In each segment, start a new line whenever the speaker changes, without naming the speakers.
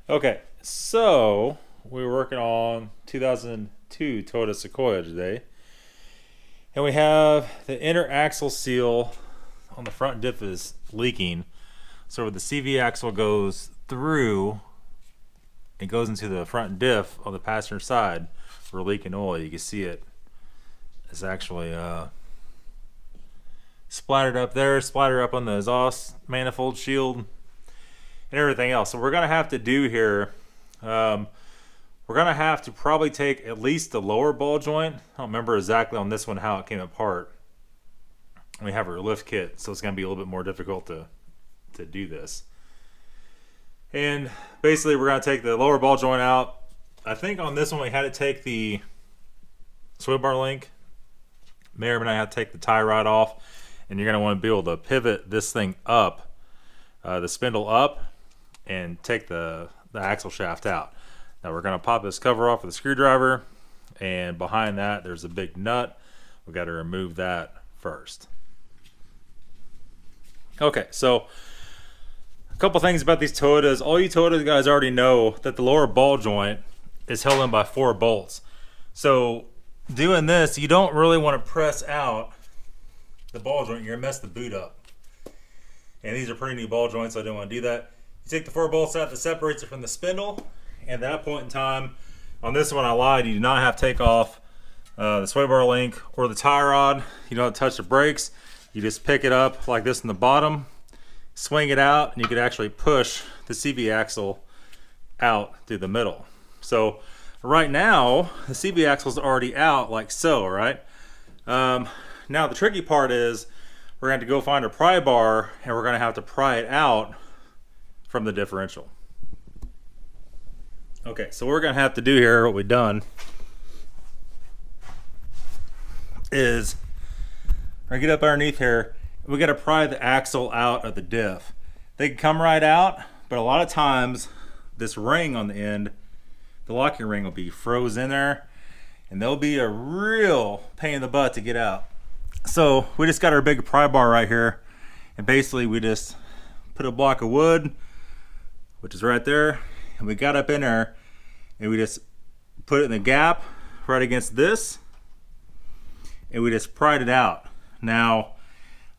Okay, so we're working on 2002 Toyota Sequoia today. And we have the inner axle seal on the front diff is leaking. So where the CV axle goes through, it goes into the front diff on the passenger side. We're leaking oil. You can see it. It's actually splattered up there, splattered up on the exhaust manifold shield and everything else. So we're gonna have to do here, we're gonna have to probably take at least the lower ball joint. I don't remember exactly on this one how it came apart. We have our lift kit, so it's gonna be a little bit more difficult to do this. And basically we're gonna take the lower ball joint out. I think on this one we had to take the sway bar link. May or may not have to take the tie rod off, and you're gonna want to be able to pivot this thing up, the spindle up, and take the axle shaft out. Now we're going to pop this cover off with a screwdriver, and behind that there's a big nut. We've got to remove that first. Okay, so a couple things about these Toyotas. All you Toyota guys already know that the lower ball joint is held in by 4 bolts. So doing this, you don't really want to press out the ball joint. You're going to mess the boot up. And these are pretty new ball joints, so I don't want to do that. You take the 4 bolts out that separates it from the spindle, and at that point in time, on this one I lied, you do not have to take off the sway bar link or the tie rod. You don't have to touch the brakes. You just pick it up like this in the bottom, swing it out, and you can actually push the CV axle out through the middle. So right now, the CV axle is already out like so, right? Now the tricky part is we're going to go find a pry bar, and we're going to have to pry it out from the differential. Okay, so what we're going to have to do here, what we've done, is we're going to get up underneath here. We got to pry the axle out of the diff. They can come right out, but a lot of times this ring on the end, the locking ring will be froze in there, and there'll be a real pain in the butt to get out. So we just got our big pry bar right here, and basically we just put a block of wood, which is right there, and we got up in there, and we just put it in the gap right against this, and we just pried it out. Now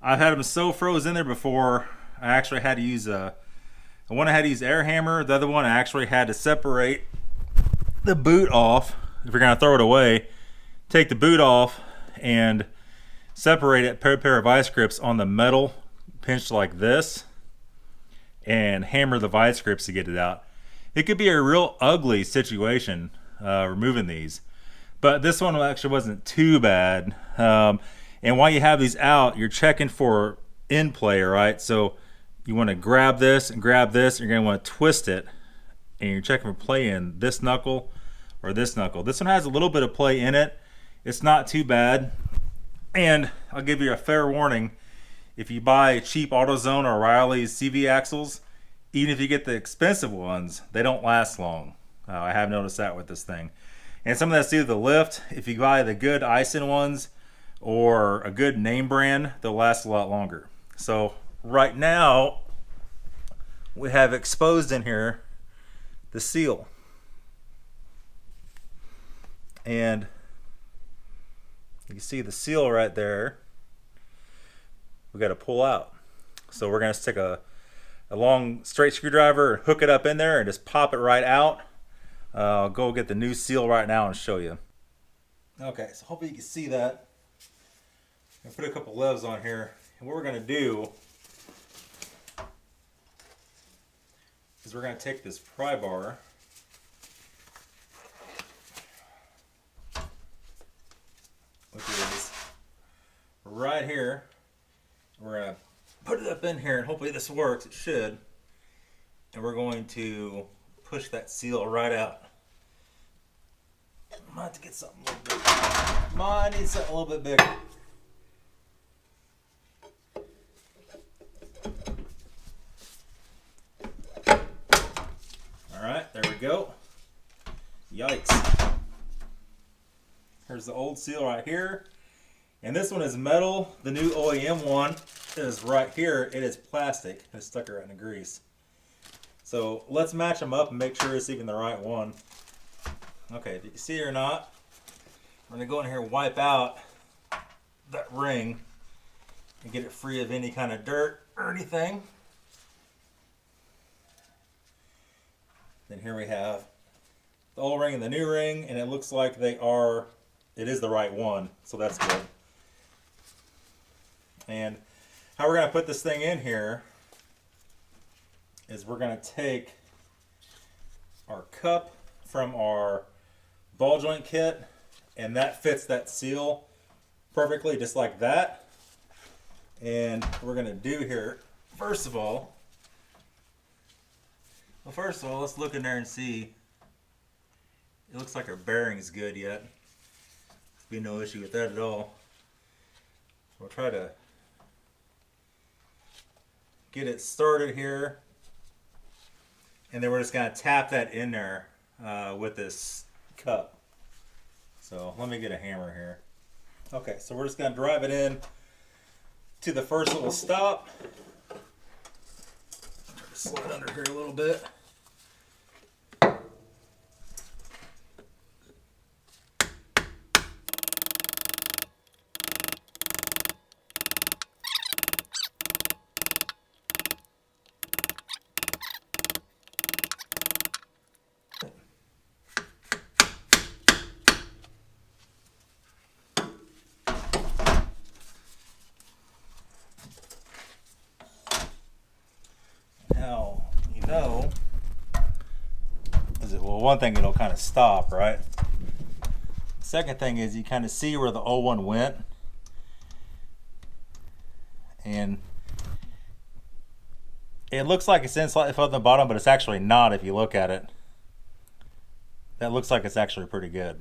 I've had them so froze in there before, I actually had to use one I had to use air hammer, the other one I actually had to separate the boot off. If you're going to throw it away, take the boot off and separate it, put a pair of vice grips on the metal pinched like this, and hammer the vice grips to get it out. It could be a real ugly situation removing these, but this one actually wasn't too bad. And while you have these out, you're checking for in play, right? So you want to grab this and grab this, and you're going to want to twist it, and you're checking for play in this knuckle or this knuckle. This one has a little bit of play in it. It's not too bad. And I'll give you a fair warning, if you buy cheap AutoZone or O'Reilly's CV axles, even if you get the expensive ones, they don't last long. I have noticed that with this thing. And some of that's due to the lift. If you buy the good Ison ones or a good name brand, they'll last a lot longer. So right now, we have exposed in here the seal. And you can see the seal right there. We got to pull out. So we're going to stick a long straight screwdriver and hook it up in there and just pop it right out. I'll go get the new seal right now and show you. Okay, so hopefully you can see that. I'm going to put a couple leaves on here. And what we're going to do is we're going to take this pry bar, which is right here. We're going to put it up in here, and hopefully this works. It should. And we're going to push that seal right out. I might have to get something a little bigger. Might need something a little bit bigger. Alright, there we go. Yikes. Here's the old seal right here. And this one is metal. The new OEM one is right here. It is plastic. It's stuck right in the grease. So let's match them up and make sure it's even the right one. Okay, did you see it or not? I'm gonna go in here and wipe out that ring and get it free of any kind of dirt or anything. Then here we have the old ring and the new ring, and it looks like it is the right one, so that's good. And how we're gonna put this thing in here is we're gonna take our cup from our ball joint kit, and that fits that seal perfectly, just like that. And we're gonna do here, first of all, let's look in there and see. It looks like our bearing's good yet. There'll be no issue with that at all. We'll try to get it started here, and then we're just gonna tap that in there with this cup. So let me get a hammer here. Okay, so we're just gonna drive it in to the first little stop. Try to slide under here a little bit. Now, well, one thing, it'll kind of stop, right? The second thing is you kind of see where the old one went. And it looks like it's in slightly from the bottom, but it's actually not if you look at it. That looks like it's actually pretty good.